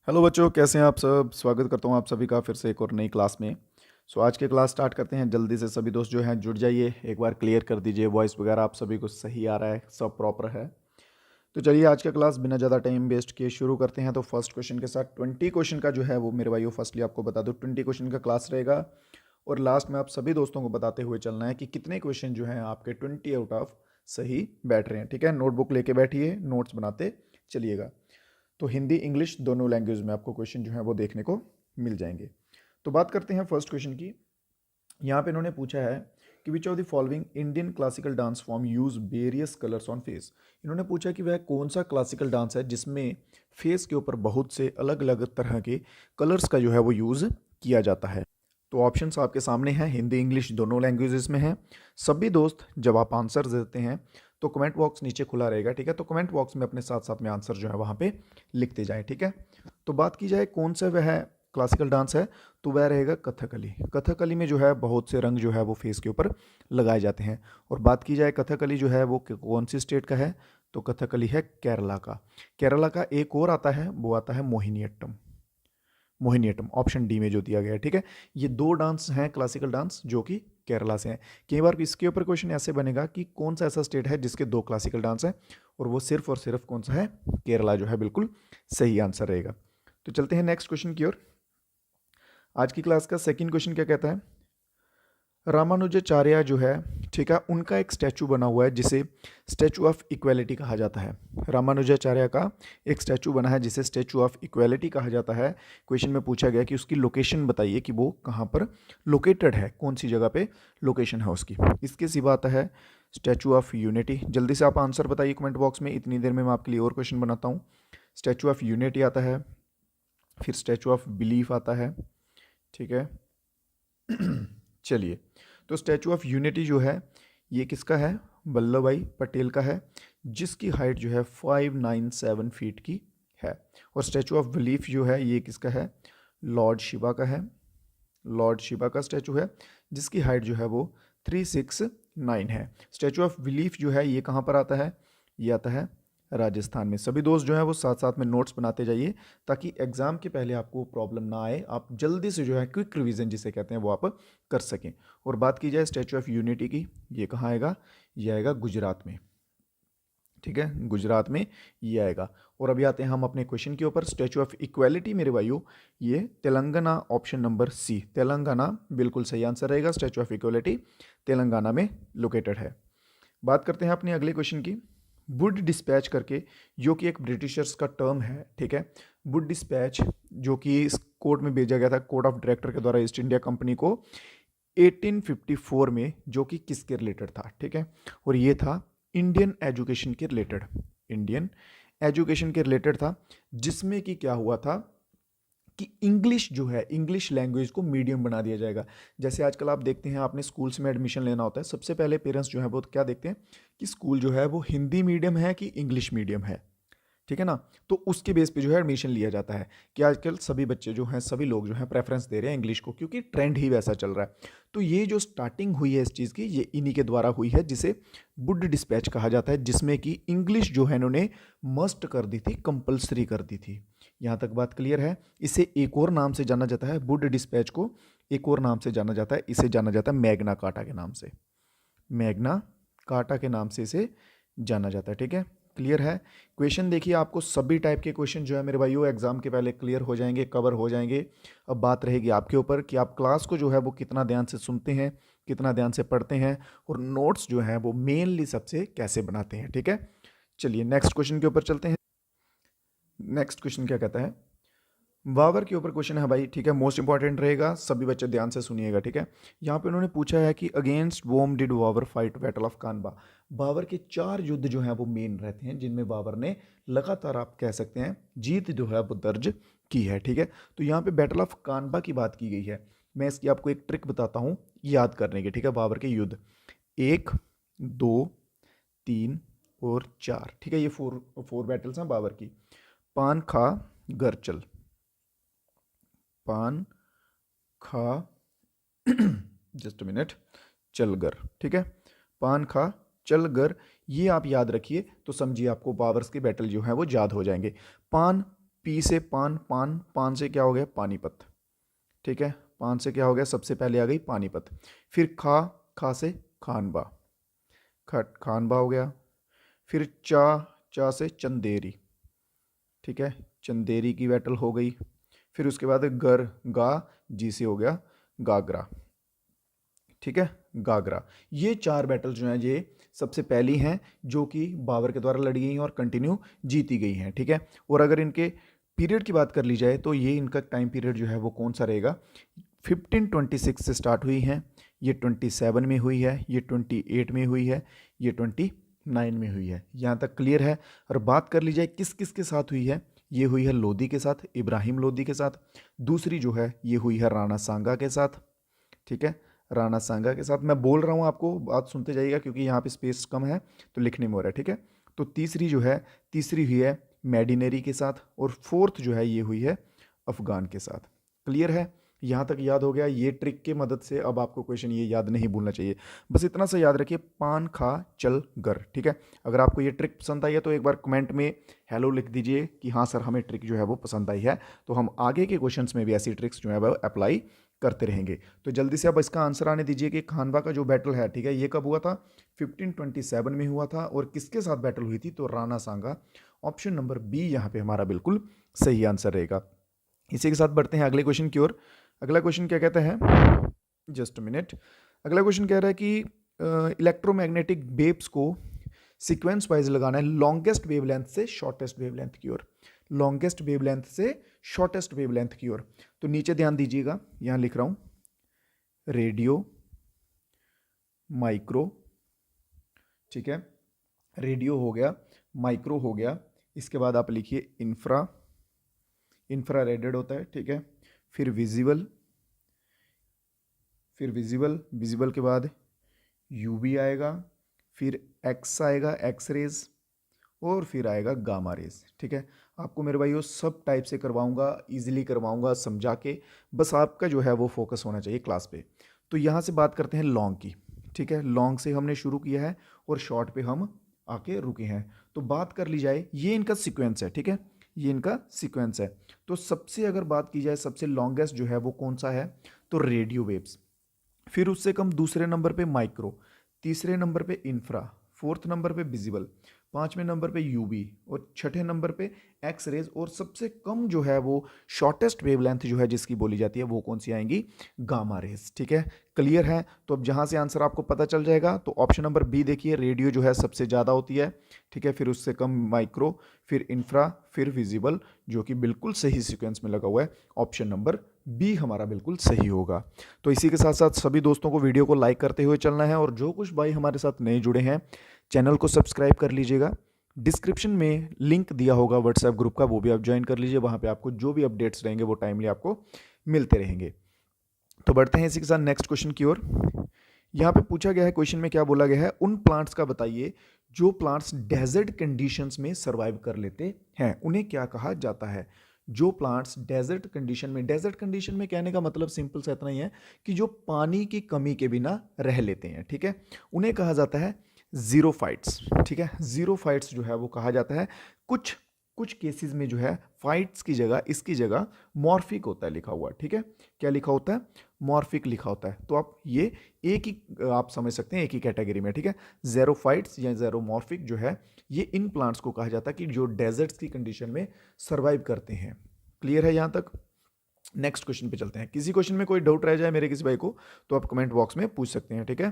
Hello बच्चों, कैसे हैं आप सब। स्वागत करता हूं आप सभी का फिर से एक और नई क्लास में। आज के क्लास स्टार्ट करते हैं। जल्दी से सभी दोस्त जो हैं जुड़ जाइए, एक बार क्लियर कर दीजिए वॉइस वगैरह आप सभी को सही आ रहा है, सब प्रॉपर है। तो चलिए आज का क्लास बिना ज़्यादा टाइम वेस्ट किए शुरू करते हैं। तो फर्स्ट क्वेश्चन के साथ 20 क्वेश्चन का जो है वो मेरे भाइयों फर्स्टली आपको बता दूँ 20 क्वेश्चन का क्लास रहेगा। और लास्ट में आप सभी दोस्तों को बताते हुए चलना है कि कितने क्वेश्चन जो हैं आपके 20 आउट ऑफ सही बैठ रहे हैं। ठीक है, नोटबुक लेके बैठिए, नोट्स बनाते चलिएगा। तो हिंदी इंग्लिश दोनों लैंग्वेज में आपको क्वेश्चन जो है वो देखने को मिल जाएंगे। तो बात करते हैं फर्स्ट क्वेश्चन की। यहाँ पे इन्होंने पूछा है कि which of the following Indian classical dance form use various colours on face. इन्होंने पूछा कि वह कौन सा क्लासिकल डांस है जिसमें फेस के ऊपर बहुत से अलग अलग तरह के कलर्स का जो है वो यूज़ किया जाता है। तो ऑप्शंस आपके सामने हैं, हिंदी इंग्लिश दोनों लैंग्वेजेस में हैं। सभी दोस्त जब आप आंसर देते हैं तो कमेंट बॉक्स नीचे खुला रहेगा। ठीक है, तो कमेंट बॉक्स में अपने साथ साथ में आंसर जो है वहाँ पे लिखते जाएं। ठीक है, तो बात की जाए कौन सा वह क्लासिकल डांस है, तो वह रहेगा कथकली। कथकली में जो है बहुत से रंग जो है वो फेस के ऊपर लगाए जाते हैं। और बात की जाए कथकली जो है वो कौन सी स्टेट का है, तो कथकली है केरला का। केरला का एक और आता है, वो आता है मोहिनीअट्टम। मोहिनीअट्टम ऑप्शन डी में जो दिया गया है। ठीक है, ये दो डांस हैं क्लासिकल डांस जो कि केरला से हैं। कई बार इसके ऊपर क्वेश्चन ऐसे बनेगा कि कौन सा ऐसा स्टेट है जिसके दो क्लासिकल डांस हैं, और सिर्फ कौन सा है, केरला जो है बिल्कुल सही आंसर रहेगा। तो चलते हैं नेक्स्ट क्वेश्चन की ओर। आज की क्लास का सेकंड क्वेश्चन क्या कहता है, रामानुजाचार्य जो है, ठीक है, उनका एक स्टैचू बना हुआ है जिसे स्टैचू ऑफ इक्वेलिटी कहा जाता है। रामानुजाचार्य का एक स्टैचू बना है जिसे स्टैचू ऑफ इक्वेलिटी कहा जाता है। क्वेश्चन में पूछा गया कि उसकी लोकेशन बताइए कि वो कहाँ पर लोकेटेड है, कौन सी जगह पे लोकेशन है उसकी। इसके सिवा आता है स्टैचू ऑफ यूनिटी। जल्दी से आप आंसर बताइए कमेंट बॉक्स में, इतनी देर में मैं आपके लिए और क्वेश्चन बनाता हूँ। स्टैचू ऑफ यूनिटी आता है, फिर स्टैचू ऑफ बिलीफ आता है। ठीक है चलिए, तो स्टैचू ऑफ यूनिटी जो है ये किसका है, वल्लभ भाई पटेल का है, जिसकी हाइट जो है 597 फीट की है। और स्टैचू ऑफ बिलीफ जो है ये किसका है, लॉर्ड शिवा का है। लॉर्ड शिवा का स्टैचू है जिसकी हाइट जो है वो 369 है। स्टैचू ऑफ बिलीफ जो है ये कहाँ पर आता है, ये आता है राजस्थान में। सभी दोस्त जो है वो साथ साथ में नोट्स बनाते जाइए ताकि एग्जाम के पहले आपको प्रॉब्लम ना आए, आप जल्दी से जो है क्विक रिवीजन जिसे कहते हैं वो आप कर सकें। और बात की जाए स्टैचू ऑफ यूनिटी की, ये कहाँ आएगा, ये आएगा गुजरात में। ठीक है, गुजरात में ये आएगा। और अभी आते हैं हम अपने क्वेश्चन के ऊपर। स्टैचू ऑफ इक्वेलिटी मेरे भाइयों ये Telangana, option number C Telangana बिल्कुल सही आंसर रहेगा। स्टैचू ऑफ इक्वेलिटी तेलंगाना में लोकेटेड है। बात करते हैं अपने अगले क्वेश्चन की। वुड डिस्पैच करके, जो कि एक ब्रिटिशर्स का टर्म है। ठीक है, वुड डिस्पैच जो कि इस कोर्ट में भेजा गया था, कोर्ट ऑफ डायरेक्टर के द्वारा ईस्ट इंडिया कंपनी को 1854 में, जो कि किसके रिलेटेड था। ठीक है, और ये था इंडियन एजुकेशन के रिलेटेड, इंडियन एजुकेशन के रिलेटेड था, जिसमें कि क्या हुआ था कि इंग्लिश जो है, इंग्लिश लैंग्वेज को मीडियम बना दिया जाएगा। जैसे आजकल आप देखते हैं, आपने स्कूल्स में एडमिशन लेना होता है, सबसे पहले पेरेंट्स जो है वो क्या देखते हैं कि स्कूल जो है वो हिंदी मीडियम है कि इंग्लिश मीडियम है। ठीक है ना, तो उसके बेस पे जो है एडमिशन लिया जाता है कि आजकल सभी बच्चे जो हैं, सभी लोग जो हैं प्रेफरेंस दे रहे हैं इंग्लिश को, क्योंकि ट्रेंड ही वैसा चल रहा है। तो ये जो स्टार्टिंग हुई है इस चीज़ की, ये इन्हीं के द्वारा हुई है, जिसे वुड डिस्पैच कहा जाता है, जिसमें कि इंग्लिश जो है इन्होंने मस्ट कर दी थी, कंपलसरी कर दी थी। यहाँ तक बात क्लियर है। इसे एक और नाम से जाना जाता है, वुड डिस्पैच को एक और नाम से जाना जाता है, इसे जाना जाता है मैग्ना कार्टा के नाम से। मैग्ना कार्टा के नाम से इसे जाना जाता है। ठीक है, क्लियर है। क्वेश्चन देखिए, आपको सभी टाइप के क्वेश्चन जो है मेरे भाइयों एग्जाम के पहले क्लियर हो जाएंगे, कवर हो जाएंगे। अब बात रहेगी आपके ऊपर कि आप क्लास को जो है वो कितना ध्यान से सुनते हैं, कितना ध्यान से पढ़ते हैं, और नोट्स जो है वो मेनली सबसे कैसे बनाते हैं। ठीक है, चलिए नेक्स्ट क्वेश्चन के ऊपर चलते हैं। नेक्स्ट क्वेश्चन क्या कहता है, वावर के ऊपर क्वेश्चन है भाई। ठीक है, मोस्ट इंपॉर्टेंट रहेगा, सभी बच्चे ध्यान से सुनिएगा। ठीक है, यहाँ पे उन्होंने पूछा है कि अगेंस्ट वोम डिड वावर फाइट बैटल ऑफ कानबा। बाबर के 4 युद्ध जो हैं वो मेन रहते हैं, जिनमें बाबर ने लगातार आप कह सकते हैं जीत जो है वो दर्ज की है। ठीक है, तो यहाँ पे बैटल ऑफ कानबा की बात की गई है। मैं इसकी आपको एक ट्रिक बताता हूँ याद करने की। ठीक है, बाबर के युद्ध 1, 2, 3 और 4। ठीक है, ये फोर बैटल्स हैं बाबर की। पान खा घर चल, पान खा जस्ट मिनट चलगर। ठीक है, पान खा चलगर, ये आप याद रखिए तो समझिए आपको बाबर्स के बैटल जो है वो याद हो जाएंगे। पान पी से पान, पान, पान से क्या हो गया पानीपत, ठीक है, पान से क्या हो गया सबसे पहले आ गई पानीपत। फिर खा, खा से खानबा, खानबा हो गया। फिर चा, चा से चंदेरी, ठीक है, चंदेरी की बैटल हो गई। फिर उसके बाद गर, गा, जी से हो गया गागरा, ठीक है, गागरा। ये 4 बैटल जो हैं ये सबसे पहली हैं जो कि बाबर के द्वारा लड़ी गई हैं और कंटिन्यू जीती गई हैं, ठीक है। और अगर इनके पीरियड की बात कर ली जाए तो ये इनका टाइम पीरियड जो है वो कौन सा रहेगा, 1526 से स्टार्ट हुई हैं, ये 27 में हुई है, ये 28 में हुई है, ये 29 में हुई है। यहाँ तक क्लियर है। और बात कर ली जाए किस किस के साथ हुई है, ये हुई है लोदी के साथ, इब्राहिम लोदी के साथ। दूसरी जो है ये हुई है राणा सांगा के साथ, ठीक है, राणा सांगा के साथ। मैं बोल रहा हूँ आपको, बात सुनते जाइएगा क्योंकि यहाँ पे स्पेस कम है तो लिखने में हो रहा है, ठीक है। तो तीसरी जो है, तीसरी हुई है मेडिनेरी के साथ, और फोर्थ जो है ये हुई है अफगान के साथ। क्लियर है, यहाँ तक याद हो गया। ये ट्रिक की मदद से अब आपको क्वेश्चन ये याद नहीं भूलना चाहिए, बस इतना सा याद रखिए, पान खा चल गर, ठीक है। अगर आपको ये ट्रिक पसंद आई है तो एक बार कमेंट में हेलो लिख दीजिए कि हाँ सर हमें ट्रिक जो है वो पसंद आई है, तो हम आगे के क्वेश्चंस में भी ऐसी ट्रिक्स जो है वो अप्लाई करते रहेंगे। तो जल्दी से अब इसका आंसर आने दीजिए कि खानवा का जो बैटल है, ठीक है, ये कब हुआ था, 1527 में हुआ था। और किसके साथ बैटल हुई थी, तो राणा सांगा। ऑप्शन नंबर बी यहाँ पे हमारा बिल्कुल सही आंसर रहेगा। इसी के साथ बढ़ते हैं अगले क्वेश्चन की ओर। अगला क्वेश्चन क्या कहता है, जस्ट मिनट। अगला क्वेश्चन कह रहा है कि इलेक्ट्रोमैग्नेटिक वेव्स को सीक्वेंस वाइज लगाना है लॉन्गेस्ट वेवलेंथ से शॉर्टेस्ट वेवलेंथ की ओर, लॉन्गेस्ट वेवलेंथ से शॉर्टेस्ट वेवलेंथ की ओर। तो नीचे ध्यान दीजिएगा, यहां लिख रहा हूं रेडियो, माइक्रो, ठीक है, रेडियो हो गया, माइक्रो हो गया। इसके बाद आप लिखिए इंफ्रा, इंफ्रा रेडेड होता है, ठीक है। फिर विजिबल, फिर विजिबल, विजिबल के बाद यूवी आएगा, फिर एक्स आएगा, एक्स रेज, और फिर आएगा गामा रेज, ठीक है। आपको मेरे भाइयों सब टाइप से करवाऊंगा, इजीली करवाऊंगा समझा के, बस आपका जो है वो फोकस होना चाहिए क्लास पे। तो यहाँ से बात करते हैं लॉन्ग की, ठीक है। लॉन्ग से हमने शुरू किया है और शॉर्ट पे हम आके रुके हैं। तो बात कर ली जाए, ये इनका सीक्वेंस है, ठीक है, ये इनका सीक्वेंस है। तो सबसे अगर बात की जाए सबसे लॉन्गेस्ट जो है वो कौन सा है, तो रेडियो वेव्स। फिर उससे कम दूसरे नंबर पे माइक्रो, तीसरे नंबर पे इंफ्रा, फोर्थ नंबर पे विजिबल, पांचवें नंबर पे यूवी, और छठे नंबर पे एक्स रेज, और सबसे कम जो है वो शॉर्टेस्ट वेवलेंथ जो है जिसकी बोली जाती है वो कौन सी आएंगी, गामा रेज, ठीक है। क्लियर है। तो अब जहां से आंसर आपको पता चल जाएगा, तो ऑप्शन नंबर बी देखिए, रेडियो जो है सबसे ज़्यादा होती है, ठीक है, फिर उससे कम माइक्रो, फिर इंफ्रा, फिर विजिबल, जो कि बिल्कुल सही सीक्वेंस में लगा हुआ है। ऑप्शन नंबर बी हमारा बिल्कुल सही होगा। तो इसी के साथ साथ सभी दोस्तों को वीडियो को लाइक करते हुए चलना है, और जो कुछ भाई हमारे साथ नए जुड़े हैं चैनल को सब्सक्राइब कर लीजिएगा। डिस्क्रिप्शन में लिंक दिया होगा व्हाट्सएप ग्रुप का, वो भी आप ज्वाइन कर लीजिए, वहाँ पे आपको जो भी अपडेट्स रहेंगे वो टाइमली आपको मिलते रहेंगे। तो बढ़ते हैं इसी के साथ नेक्स्ट क्वेश्चन की ओर। यहाँ पे पूछा गया है, क्वेश्चन में क्या बोला गया है, उन प्लांट्स का बताइए जो प्लांट्स डेजर्ट कंडीशंस में सर्वाइव कर लेते हैं, उन्हें क्या कहा जाता है। जो प्लांट्स डेजर्ट कंडीशन में, डेजर्ट कंडीशन में कहने का मतलब सिंपल सा इतना ही है कि जो पानी की कमी के बिना रह लेते हैं, ठीक है, उन्हें कहा जाता है जीरोफाइट्स, ठीक है। जीरोफाइट्स जो है वो कहा जाता है। कुछ कुछ केसेस में जो है फाइट्स की जगह, इसकी जगह मॉर्फिक होता है लिखा हुआ, ठीक है। क्या लिखा होता है, मॉर्फिक लिखा होता है। तो आप ये एक ही आप समझ सकते हैं, एक ही कैटेगरी में, ठीक है। जेरोफाइट्स या जेरोमॉर्फिक जो है ये इन प्लांट्स को कहा जाता है कि जो डेजर्ट्स की कंडीशन में सर्वाइव करते हैं। क्लियर है यहाँ तक। नेक्स्ट क्वेश्चन पे चलते हैं। किसी क्वेश्चन में कोई डाउट रह जाए मेरे किसी भाई को तो आप कमेंट बॉक्स में पूछ सकते हैं, ठीक है।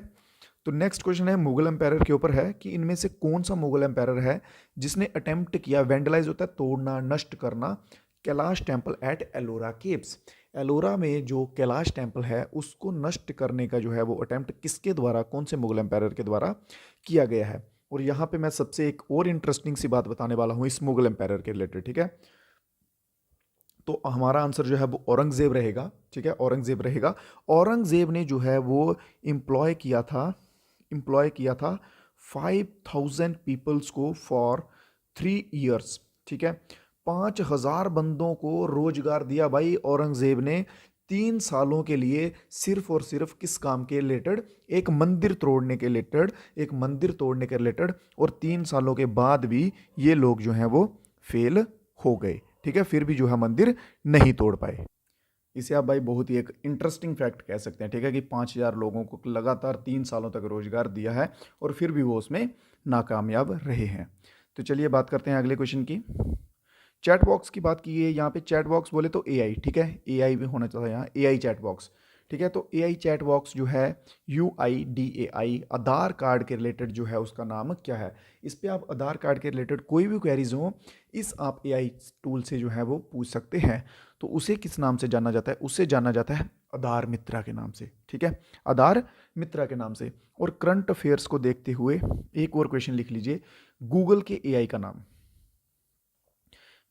तो नेक्स्ट क्वेश्चन है मुगल एम्पायर के ऊपर है कि इनमें से कौन सा मुगल एम्पायर है जिसने अटेम्प्ट किया, वेंडलाइज होता है तोड़ना, नष्ट करना, Kailash temple at Ellora caves. Ellora में जो कैलाश टेम्पल है उसको नष्ट करने का जो है वो अटेम्प्ट किसके द्वारा, कौन से मुगल एम्पायर के द्वारा किया गया है। और यहाँ पे मैं सबसे एक और इंटरेस्टिंग सी बात बताने वाला हूँ इस मुगल एम्पायर के रिलेटेड, ठीक है। तो हमारा आंसर जो है वो औरंगजेब रहेगा, ठीक है, औरंगजेब रहेगा। औरंगजेब ने जो है वो इम्प्लॉय किया था 5000 पीपल्स को फॉर 3 ईयर्स, ठीक है। 5000 बंदों को रोजगार दिया भाई औरंगजेब ने 3 सालों के लिए, सिर्फ और सिर्फ किस काम के रिलेटेड, एक मंदिर तोड़ने के रिलेटेड, एक मंदिर तोड़ने के रिलेटेड। और 3 सालों के बाद भी ये लोग जो हैं वो फेल हो गए। ठीक है, फिर भी जो है मंदिर नहीं तोड़ पाए। इसे आप भाई बहुत ही एक इंटरेस्टिंग फैक्ट कह सकते हैं, ठीक है, कि 5,000 लोगों को लगातार 3 सालों तक रोजगार दिया है और फिर भी वो उसमें नाकामयाब रहे हैं। तो चलिए बात करते हैं अगले क्वेश्चन की। चैट बॉक्स की बात की है यहाँ पे। चैट बॉक्स बोले तो एआई, ठीक है, एआई भी होना चाहिए यहाँ, एआई चैट बॉक्स, ठीक है। तो एआई चैट बॉक्स जो है UIDAI, आधार कार्ड के रिलेटेड जो है उसका नाम क्या है। इस पे आप आधार कार्ड के रिलेटेड कोई भी क्वेरीज हो, इस आप एआई टूल से जो है वो पूछ सकते हैं। तो उसे किस नाम से जाना जाता है, उससे जाना जाता है आधार मित्रा के नाम से, ठीक है, आधार मित्रा के नाम से। और करंट अफेयर्स को देखते हुए एक और क्वेश्चन लिख लीजिए, गूगल के एआई का नाम,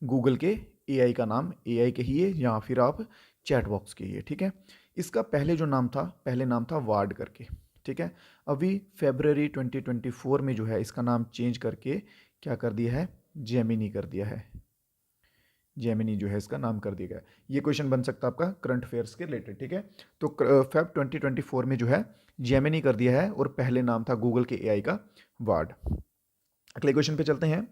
गूगल के एआई का नाम एआई कहिए या फिर आप चैट बॉक्स कहिए, ठीक है। इसका पहले जो नाम था, पहले नाम था वार्ड करके, ठीक है। अभी फरवरी 2024 में जो है इसका नाम चेंज करके क्या कर दिया है, जेमिनी कर दिया है। जेमिनी जो है इसका नाम कर दिया गया। ये क्वेश्चन बन सकता है आपका करंट अफेयर्स के रिलेटेड, ठीक है। तो फेब 2024 में जो है जेमिनी कर दिया है और पहले नाम था गूगल के एआई का वार्ड। अगले क्वेश्चन पे चलते हैं।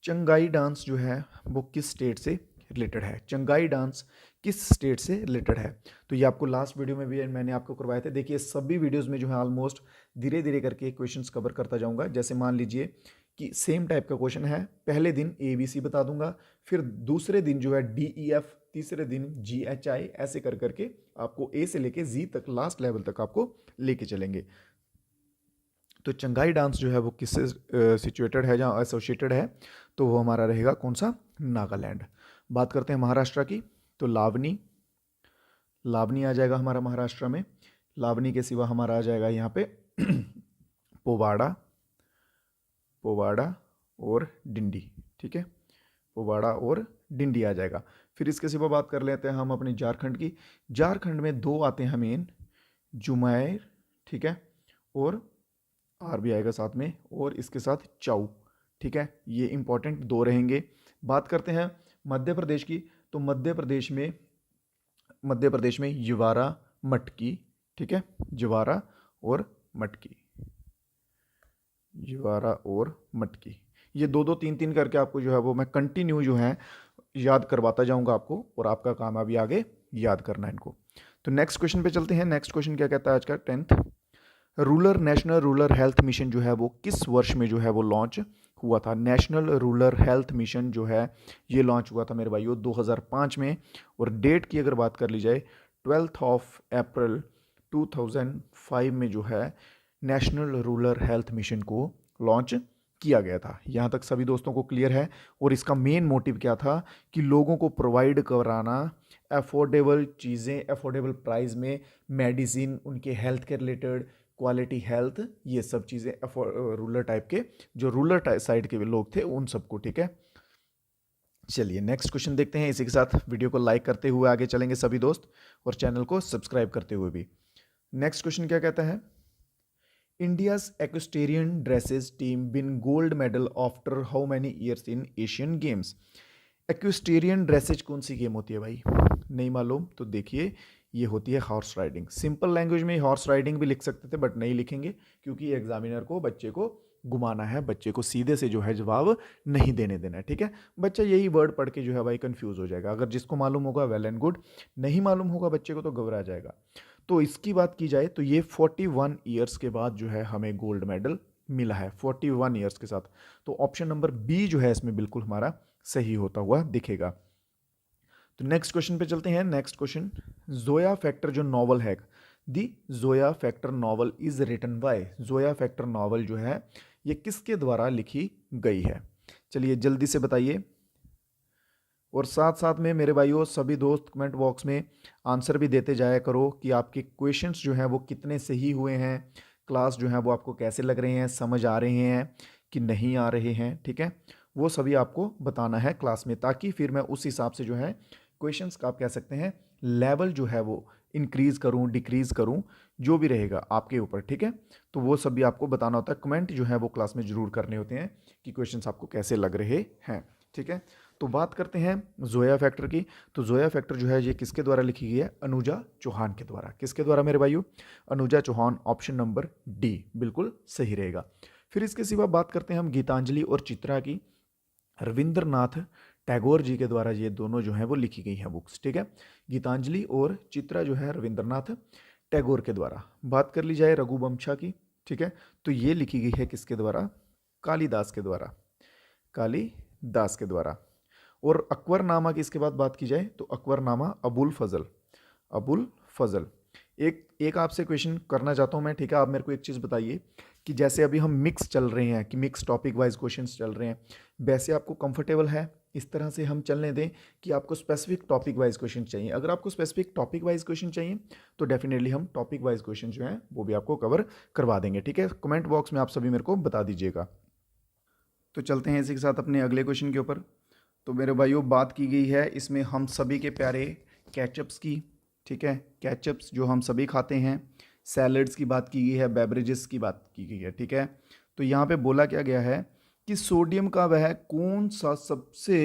चंगाई डांस जो है वो किस स्टेट से रिलेटेड है, चंगाई डांस किस स्टेट से रिलेटेड है। तो ये आपको लास्ट वीडियो में भी मैंने आपको करवाए थे। देखिए सभी वीडियोस में जो है ऑलमोस्ट धीरे धीरे करके क्वेश्चंस कवर करता जाऊंगा। जैसे मान लीजिए कि सेम टाइप का क्वेश्चन है, पहले दिन ABC बता दूंगा, फिर दूसरे दिन जो है DEF, तीसरे दिन GHI, ऐसे कर करके आपको A से लेके Z तक लास्ट लेवल तक आपको लेके चलेंगे। तो चंगाई डांस जो है वो किससे सिचुएटेड है, जहाँ एसोसिएटेड है, तो वो हमारा रहेगा कौन सा, नागालैंड। बात करते हैं महाराष्ट्र की, तो लावनी, लावनी आ जाएगा हमारा महाराष्ट्र में। लावनी के सिवा हमारा आ जाएगा यहाँ पे पोवाड़ा, पोवाड़ा और डिंडी, ठीक है, पोवाड़ा और डिंडी आ जाएगा। फिर इसके सिवा बात कर लेते हैं हम अपने झारखंड की। झारखंड में दो आते हैं मेन, जुमैर, ठीक है, और आर भी आएगा साथ में, और इसके साथ चाऊ, ठीक है, ये इंपॉर्टेंट दो रहेंगे। बात करते हैं मध्य प्रदेश की, तो मध्य प्रदेश में जवारा मटकी, ठीक है, जवारा और मटकी, जवारा और मटकी। ये दो दो तीन तीन करके आपको जो है वो मैं कंटिन्यू जो है याद करवाता जाऊंगा आपको, और आपका काम अभी आगे याद करना है इनको। तो नेक्स्ट क्वेश्चन पे चलते हैं। नेक्स्ट क्वेश्चन क्या कहता है आज का 10th, national rural health mission जो है वो किस वर्ष में जो है वो लॉन्च हुआ था। नेशनल रूरल हेल्थ मिशन जो है ये लॉन्च हुआ था मेरे भाइयों 2005 में, और डेट की अगर बात कर ली जाए 12 अप्रैल 2005 में जो है नेशनल रूरल हेल्थ मिशन को लॉन्च किया गया था। यहाँ तक सभी दोस्तों को क्लियर है। और इसका मेन मोटिव क्या था कि लोगों को प्रोवाइड कराना अफोर्डेबल चीज़ें, अफोर्डेबल प्राइस में मेडिसिन, उनके हेल्थ के रिलेटेड क्वालिटी हेल्थ, ये सब चीज़ें रूरल टाइप के, जो रूरल साइड के लोग थे उन सबको, ठीक है। चलिए नेक्स्ट क्वेश्चन देखते हैं। इसी के साथ वीडियो को लाइक करते हुए आगे चलेंगे सभी दोस्त, और चैनल को सब्सक्राइब करते हुए भी। नेक्स्ट क्वेश्चन क्या कहता है, India's equestrian dressage team win gold medal after how many years in Asian Games. Equestrian dressage कौन सी गेम होती है भाई, नहीं मालूम, तो देखिए ये होती है हॉर्स राइडिंग। सिंपल लैंग्वेज में हॉर्स राइडिंग भी लिख सकते थे, बट नहीं लिखेंगे क्योंकि एग्जामिनर को बच्चे को घुमाना है, बच्चे को सीधे से जो है जवाब नहीं देने देना है, ठीक है। बच्चा यही वर्ड पढ़ के जो है भाई कंफ्यूज हो जाएगा। अगर जिसको मालूम होगा वेल एंड गुड, नहीं मालूम होगा बच्चे को तो घबरा जाएगा। तो इसकी बात की जाए तो ये 41 ईयर्स के बाद जो है हमें गोल्ड मेडल मिला है, 41 ईयर्स के साथ। तो ऑप्शन नंबर बी जो है इसमें बिल्कुल हमारा सही होता हुआ दिखेगा। तो नेक्स्ट क्वेश्चन पे चलते हैं। नेक्स्ट क्वेश्चन, जोया फैक्टर जो नॉवल है, the Zoya Factor novel is written by, Zoya Factor novel जो है ये किसके द्वारा लिखी गई है। चलिए जल्दी से बताइए, और साथ साथ में मेरे भाइयों सभी दोस्त कमेंट बॉक्स में आंसर भी देते जाया करो कि आपके क्वेश्चंस जो हैं वो कितने सही हुए हैं, क्लास जो है वो आपको कैसे लग रहे हैं, समझ आ रहे हैं कि नहीं आ रहे हैं, ठीक है। वो सभी आपको बताना है क्लास में, ताकि फिर मैं उस हिसाब से जो है क्वेश्चंस का आप कह सकते हैं लेवल जो है वो इंक्रीज़ करूं, डिक्रीज़ करूं, जो भी रहेगा आपके ऊपर, ठीक है। तो वो सभी आपको बताना होता है, कमेंट जो है वो क्लास में ज़रूर करने होते हैं कि क्वेश्चंस आपको कैसे लग रहे हैं, ठीक है। तो बात करते हैं जोया फैक्टर की। तो जोया फैक्टर जो है ये किसके द्वारा लिखी गई है, अनुजा चौहान के द्वारा। किसके द्वारा मेरे भाइयों, Anuja Chauhan, option number D बिल्कुल सही रहेगा। फिर इसके सिवा बात करते हैं हम गीतांजलि और चित्रा की। रविंद्रनाथ टैगोर जी के द्वारा ये दोनों जो हैं वो लिखी गई हैं बुक्स, ठीक है। गीतांजलि और चित्रा जो है रविंद्रनाथ टैगोर के द्वारा। बात कर ली जाए रघुवंशा की, ठीक है, तो ये लिखी गई है किसके द्वारा? कालिदास के द्वारा, कालिदास के द्वारा। और अकबरनामा की इसके बाद बात की जाए तो अकबरनामा अबुल फजल, अबुल फजल। एक एक आपसे क्वेश्चन करना चाहता हूँ मैं, ठीक है। आप मेरे को एक चीज़ बताइए कि जैसे अभी हम मिक्स चल रहे हैं, कि मिक्स टॉपिक वाइज क्वेश्चंस चल रहे हैं, वैसे आपको कंफर्टेबल है इस तरह से हम चलने दें कि आपको स्पेसिफिक टॉपिक वाइज क्वेश्चन चाहिए? अगर आपको स्पेसिफिक टॉपिक वाइज क्वेश्चन चाहिए तो डेफिनेटली हम टॉपिक वाइज क्वेश्चन जो हैं वो भी आपको कवर करवा देंगे, ठीक है। कमेंट बॉक्स में आप सभी मेरे को बता दीजिएगा। तो चलते हैं इसी के साथ अपने अगले क्वेश्चन के ऊपर। तो मेरे भाइयों, बात की गई है इसमें हम सभी के प्यारे कैचअप्स की, ठीक है, कैचअप्स जो हम सभी खाते हैं, सैलड्स की बात की गई है, बेवरेजेस की बात की गई है, ठीक है। तो यहाँ पे बोला क्या गया है कि सोडियम का वह कौन सा सबसे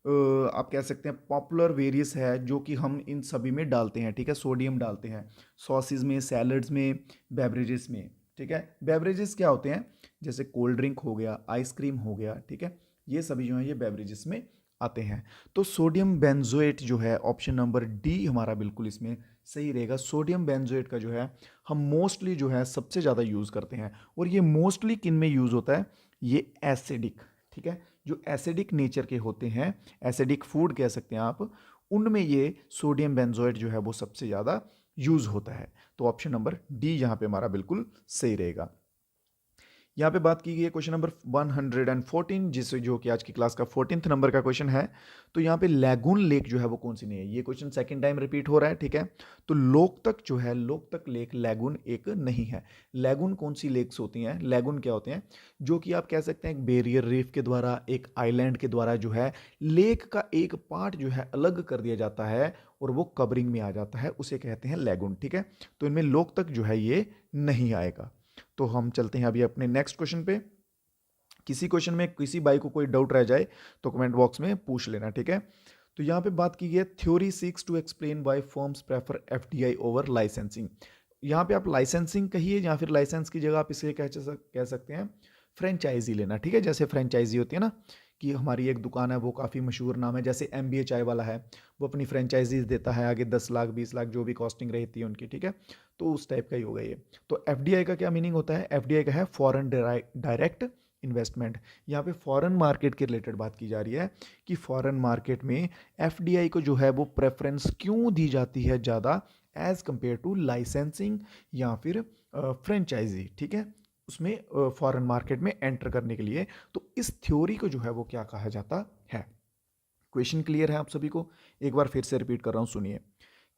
आप कह सकते हैं पॉपुलर वेरियस है जो कि हम इन सभी में डालते हैं, ठीक है। सोडियम डालते हैं सॉसेज में, सैलड्स में, बेवरेजेस में, ठीक है। बेवरेजेस क्या होते हैं? जैसे कोल्ड ड्रिंक हो गया, आइसक्रीम हो गया, ठीक है, ये सभी जो है ये बेवरेजेस में आते हैं। तो सोडियम बेंजोएट जो है, ऑप्शन नंबर डी हमारा बिल्कुल इसमें सही रहेगा। सोडियम बेंजोएट का जो है हम मोस्टली जो है सबसे ज़्यादा यूज़ करते हैं। और ये मोस्टली किन में यूज़ होता है? ये एसिडिक, ठीक है, जो एसिडिक नेचर के होते हैं, एसिडिक फूड कह सकते हैं आप, उनमें ये सोडियम बेंजोएट जो है वो सबसे ज़्यादा यूज़ होता है। तो ऑप्शन नंबर डी यहाँ पे हमारा बिल्कुल सही रहेगा। यहाँ पे बात की गई है क्वेश्चन नंबर 114, जिससे जो कि आज की क्लास का 14th नंबर का क्वेश्चन है। तो यहाँ पे लैगून लेक जो है वो कौन सी नहीं है? ये क्वेश्चन सेकंड टाइम रिपीट हो रहा है, ठीक है। तो लोकतक जो है, लोकतक लेक लैगून एक नहीं है। लैगून कौन सी लेक्स होती हैं? लैगून क्या होते हैं? जो कि आप कह सकते हैं एक बैरियर रीफ के द्वारा, एक आइलैंड के द्वारा जो है लेक का एक पार्ट जो है अलग कर दिया जाता है और वो कवरिंग में आ जाता है, उसे कहते हैं लैगून, ठीक है। तो इनमें लोकतक जो है ये नहीं आएगा। तो हम चलते हैं अभी अपने नेक्स्ट क्वेश्चन पे। किसी क्वेश्चन में किसी भाई को कोई डाउट रह जाए तो कमेंट बॉक्स में पूछ लेना, ठीक है। तो यहाँ पे बात की गई है theory seeks to explain why firms prefer FDI over licensing. यहाँ पे आप लाइसेंसिंग कहिए या फिर लाइसेंस की जगह आप इसे कह सकते हैं फ्रेंचाइजी लेना, ठीक है। जैसे फ्रेंचाइजी होती है ना, कि हमारी एक दुकान है वो काफ़ी मशहूर नाम है, जैसे MBA चाय वाला है, वो अपनी फ्रेंचाइजीज देता है आगे 10 लाख 20 लाख जो भी कॉस्टिंग रहती है उनकी, ठीक है। तो उस टाइप का ही होगा ये। तो FDI का क्या मीनिंग होता है? FDI का है फॉरेन डायरेक्ट इन्वेस्टमेंट। यहाँ पे फॉरेन मार्केट के रिलेटेड बात की जा रही है कि फॉरेन मार्केट में FDI को जो है वो प्रेफरेंस क्यों दी जाती है ज़्यादा एज कंपेयर टू लाइसेंसिंग या फिर फ्रेंचाइजी, ठीक है, उसमें फॉरेन मार्केट में एंटर करने के लिए। तो इस थ्योरी को जो है वो क्या कहा जाता है? क्वेश्चन क्लियर है आप सभी को? एक बार फिर से रिपीट कर रहा हूँ, सुनिए।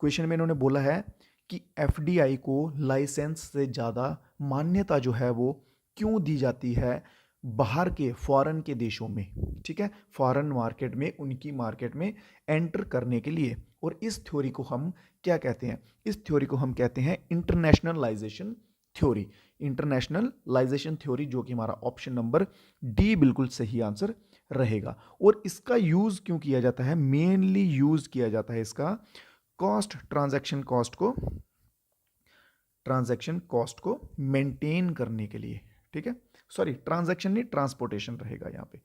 क्वेश्चन में इन्होंने बोला है कि FDI को लाइसेंस से ज़्यादा मान्यता जो है वो क्यों दी जाती है बाहर के फॉरेन के देशों में, ठीक है, फॉरेन मार्केट में, उनकी मार्केट में एंटर करने के लिए। और इस थ्योरी को हम क्या कहते हैं? इस थ्योरी को हम कहते हैं इंटरनेशनलाइजेशन थ्योरी। इंटरनेशनलाइजेशन थ्योरी, जो कि हमारा ऑप्शन नंबर डी बिल्कुल सही आंसर रहेगा। और इसका यूज क्यों किया जाता है? मेनली यूज किया जाता है इसका कॉस्ट, ट्रांजैक्शन कॉस्ट को मेंटेन करने के लिए, ठीक है। सॉरी, ट्रांजैक्शन नहीं, ट्रांसपोर्टेशन रहेगा यहाँ पे।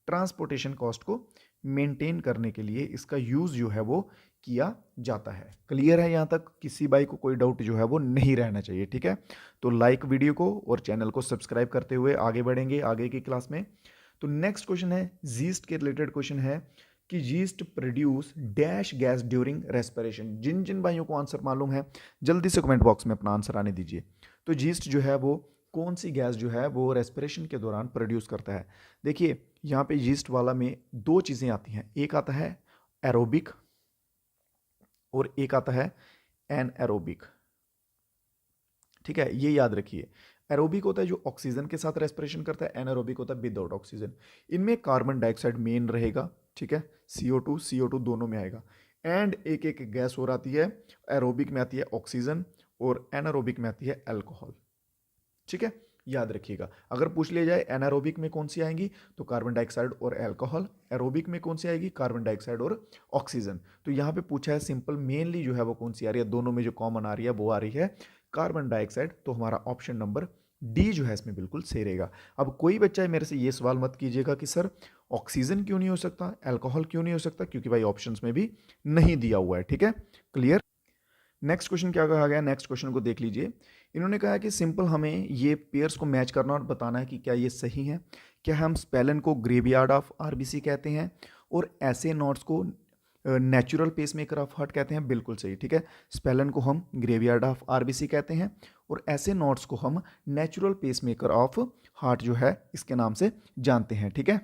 ट्रांसपोर्टेशन कॉस्ट को मेंटेन करने के लिए इसका यूज जो है वो किया जाता है। क्लियर है यहाँ तक? किसी भाई को कोई डाउट जो है वो नहीं रहना चाहिए, ठीक है। तो लाइक वीडियो को और चैनल को सब्सक्राइब करते हुए आगे बढ़ेंगे आगे की क्लास में। तो नेक्स्ट क्वेश्चन है जीस्ट के रिलेटेड क्वेश्चन है कि yeast produce dash gas during respiration. जिन जिन भाइयों को आंसर मालूम है जल्दी से कमेंट बॉक्स में अपना आंसर आने दीजिए। तो यीस्ट जो है वो कौन सी गैस जो है वो रेस्पिरेशन के दौरान प्रोड्यूस करता है? देखिए यहाँ पे यीस्ट वाला में दो चीज़ें आती हैं, एक आता है एरोबिक और एक आता है एनएरोबिक, ठीक है, ये याद रखिए। एरोबिक होता है जो ऑक्सीजन के साथ रेस्पिरेशन करता है, एनारोबिक होता है विदाउट ऑक्सीजन। इनमें कार्बन डाइऑक्साइड मेन रहेगा, ठीक है, CO2 दोनों में आएगा। एंड एक एक गैस और आती है, एरोबिक में आती है ऑक्सीजन और एनारोबिक में आती है अल्कोहल, ठीक है, याद रखिएगा। अगर पूछ लिया जाए एनारोबिक में कौन सी आएंगी तो कार्बन डाइऑक्साइड और अल्कोहल, एरोबिक में कौन सी आएगी कार्बन डाइऑक्साइड और ऑक्सीजन। तो यहाँ पे पूछा है सिंपल, मेनली जो है वो कौन सी आ रही है, दोनों में जो कॉमन आ रही है वो आ रही है कार्बन डाइऑक्साइड। तो हमारा ऑप्शन नंबर डी जो है इसमें बिल्कुल सही रहेगा। अब कोई बच्चा मेरे से ये सवाल मत कीजिएगा कि सर ऑक्सीजन क्यों नहीं हो सकता, अल्कोहल क्यों नहीं हो सकता, क्योंकि भाई ऑप्शंस में भी नहीं दिया हुआ है, ठीक है, क्लियर। नेक्स्ट क्वेश्चन क्या कहा गया, नेक्स्ट क्वेश्चन को देख लीजिए। इन्होंने कहा है कि सिंपल हमें ये पेयर्स को मैच करना और बताना है कि क्या ये सही है। क्या हम स्पेलन को ग्रेवयार्ड ऑफ आरबीसी कहते हैं और ऐसे नोट्स को नेचुरल पेसमेकर ऑफ हार्ट कहते हैं, बिल्कुल सही, ठीक है। स्पेलन को हम ग्रेवयार्ड ऑफ आरबीसी कहते हैं और ऐसे नोट्स को हम नेचुरल पेसमेकर ऑफ हार्ट जो है इसके नाम से जानते हैं, ठीक है।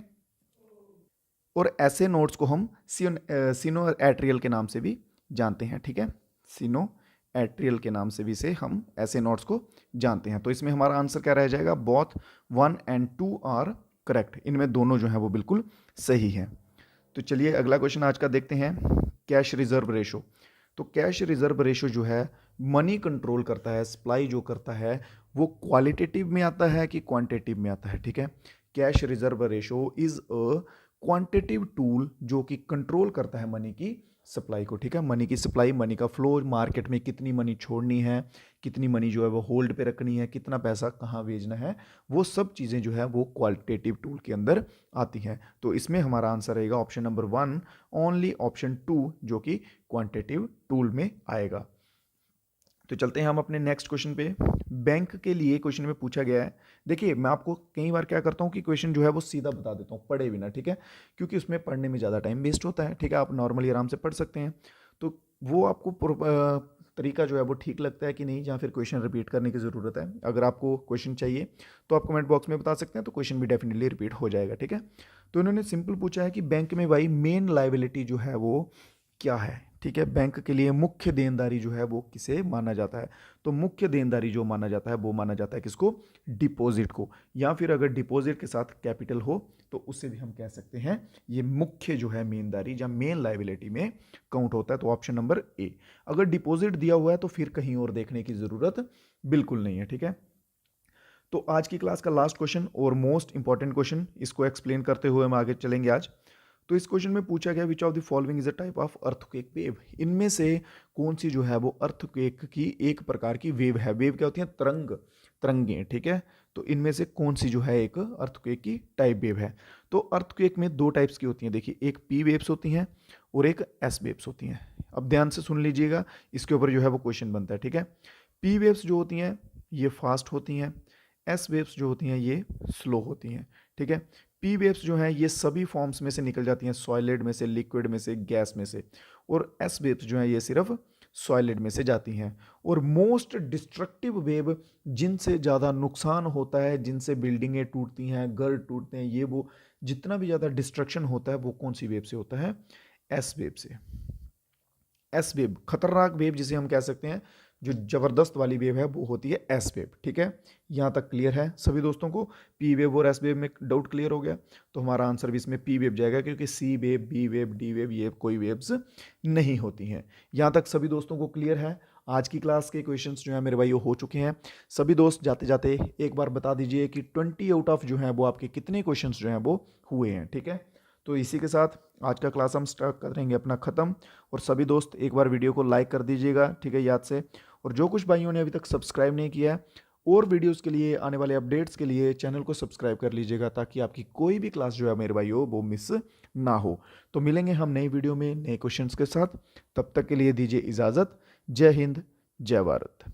और ऐसे नोट्स को हम सिनो एट्रियल के नाम से भी जानते हैं, ठीक है, सिनो एट्रियल के नाम से भी से हम ऐसे नोट्स को जानते हैं। तो इसमें हमारा आंसर क्या रह जाएगा, बोथ 1 and 2 आर करेक्ट, इनमें दोनों जो है वो बिल्कुल सही है। तो चलिए अगला क्वेश्चन आज का देखते हैं, कैश रिजर्व रेशो। तो कैश रिजर्व रेशो जो है मनी कंट्रोल करता है, सप्लाई जो करता है वो क्वालिटेटिव में आता है कि क्वांटिटेटिव में आता है, ठीक है। Cash reserve ratio is a quantitative tool जो कि कंट्रोल करता है मनी की सप्लाई को, ठीक है। मनी की सप्लाई, मनी का फ्लो, मार्केट में कितनी मनी छोड़नी है, कितनी मनी जो है वो होल्ड पे रखनी है, कितना पैसा कहाँ भेजना है, वो सब चीज़ें जो है वो क्वालिटेटिव टूल के अंदर आती हैं। तो इसमें हमारा आंसर रहेगा ऑप्शन नंबर 1 ओनली, ऑप्शन 2 जो कि क्वांटिटेटिव टूल में आएगा। तो चलते हैं हम अपने नेक्स्ट क्वेश्चन पे। बैंक के लिए क्वेश्चन में पूछा गया है, देखिए मैं आपको कई बार क्या करता हूँ कि क्वेश्चन जो है वो सीधा बता देता हूँ पढ़े बिना, ठीक है, क्योंकि उसमें पढ़ने में ज़्यादा टाइम वेस्ट होता है, ठीक है। आप नॉर्मली आराम से पढ़ सकते हैं। तो वो आपको तरीका जो है वो ठीक लगता है कि नहीं, या फिर क्वेश्चन रिपीट करने की ज़रूरत है। अगर आपको क्वेश्चन चाहिए तो आप कमेंट बॉक्स में बता सकते हैं, तो क्वेश्चन भी डेफिनेटली रिपीट हो जाएगा, ठीक है। तो इन्होंने सिंपल पूछा है कि बैंक में भाई मेन लाइबिलिटी जो है वो क्या है, ठीक है। बैंक के लिए मुख्य देनदारी जो है वो किसे माना जाता है, तो मुख्य देनदारी जो माना जाता है वो माना जाता है किसको, डिपॉजिट को, या फिर अगर डिपॉजिट के साथ कैपिटल हो तो उससे भी हम कह सकते हैं ये मुख्य जो है मेनदारी या मेन लाइबिलिटी में काउंट होता है। तो ऑप्शन नंबर ए। अगर डिपॉजिट दिया हुआ है तो फिर कहीं और देखने की जरूरत बिल्कुल नहीं है, ठीक है। तो आज की क्लास का लास्ट क्वेश्चन और मोस्ट इंपॉर्टेंट क्वेश्चन, इसको एक्सप्लेन करते हुए हम आगे चलेंगे आज। तो इस क्वेश्चन में पूछा गया which of the following is a type of earthquake wave, इनमें से कौन सी जो है वो अर्थक्वेक की एक प्रकार की वेव है। वेव क्या होती है, तरंगें, ठीक है। तो इनमें से कौन सी जो है एक अर्थक्वेक की टाइप वेव है। तो अर्थक्वेक में दो टाइप्स की होती हैं, देखिए एक पी वेव्स होती हैं और एक एस वेव्स होती हैं। अब ध्यान से सुन लीजिएगा, इसके ऊपर जो है वो क्वेश्चन बनता है, ठीक है। पी वेव्स जो होती हैं ये फास्ट होती हैं, एस वेव्स जो होती हैं ये स्लो होती हैं, ठीक है। पी वेव्स जो हैं ये सभी फॉर्म्स में से निकल जाती हैं, सॉलिड में से, लिक्विड में से, गैस में से, और एस वेव्स जो हैं ये सिर्फ सॉलिड में से जाती हैं। और मोस्ट डिस्ट्रक्टिव वेव, जिनसे ज़्यादा नुकसान होता है, जिनसे बिल्डिंगें टूटती हैं, घर टूटते हैं, ये वो जितना भी ज़्यादा डिस्ट्रक्शन होता है वो कौन सी वेव से होता है, एस वेव से। एस वेव खतरनाक वेव जिसे हम कह सकते हैं, जो जबरदस्त वाली वेव है वो होती है एस वेव, ठीक है। यहाँ तक क्लियर है सभी दोस्तों को, पी वेव और एस वेव में डाउट क्लियर हो गया। तो हमारा आंसर भी इसमें पी वेव जाएगा, क्योंकि C wave, B wave, D wave ये कोई वेव्स नहीं होती हैं। यहाँ तक सभी दोस्तों को क्लियर है। आज की क्लास के क्वेश्चंस जो है मेरे भाई वो हो चुके हैं। सभी दोस्त जाते जाते एक बार बता दीजिए कि 20 आउट ऑफ जो है वो आपके कितने क्वेश्चंस जो हैं वो हुए हैं, ठीक है। तो इसी के साथ आज का क्लास हम स्टार्ट करेंगे अपना ख़त्म। और सभी दोस्त एक बार वीडियो को लाइक कर दीजिएगा, ठीक है, याद से। और जो कुछ भाइयों ने अभी तक सब्सक्राइब नहीं किया है, और वीडियोस के लिए, आने वाले अपडेट्स के लिए चैनल को सब्सक्राइब कर लीजिएगा, ताकि आपकी कोई भी क्लास जो है मेरे भाइयों वो मिस ना हो। तो मिलेंगे हम नई वीडियो में नए क्वेश्चंस के साथ, तब तक के लिए दीजिए इजाज़त। जय हिंद, जय भारत।